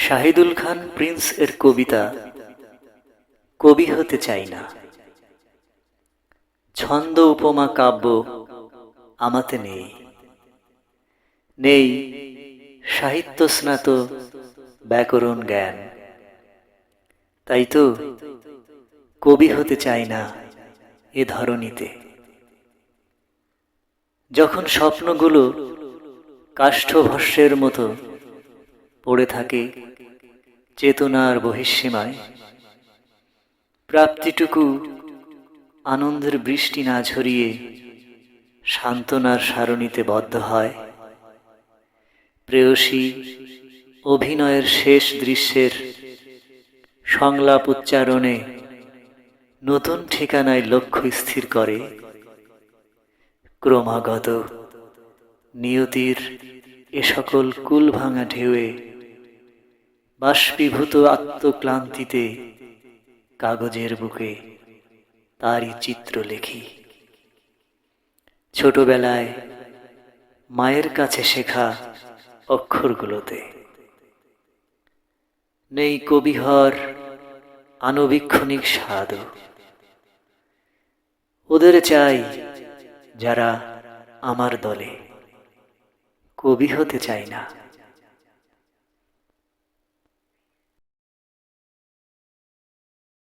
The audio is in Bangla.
শাহিদুল খান প্রিন্স এর কবিতা কবি হতে চাই না। ছন্দ উপমা কাব্য আমাতে নেই, নেই সাহিত্য স্নাত ব্যাকরণ জ্ঞান। তাই তো কবি হতে চাই না এ ধরণীতে। যখন স্বপ্নগুলো কাষ্ঠভস্মের মতো পড়ে থাকে চেতনার বহিঃসীমায়, প্রাপ্তিটুকু আনন্দের বৃষ্টি না ঝরিয়ে সান্ত্বনার সারণীতে বদ্ধ হয়, প্রেয়সী অভিনয়ের শেষ দৃশ্যের সংলাপ উচ্চারণে নতুন ঠিকানায় লক্ষ্য স্থির করে, ক্রমাগত নিয়তির এ সকল কুলভাঙা ঢেউয়ে বাষ্পীভূত আত্মক্লান্তিতে কাগজের বুকে তারই চিত্র লেখি। ছোটবেলায় মায়ের কাছে শেখা অক্ষরগুলোতে। নেই কবিহর আনবীক্ষণিক স্বাদ, ওদের চাই যারা আমার দলে, কবি হতে চাই না।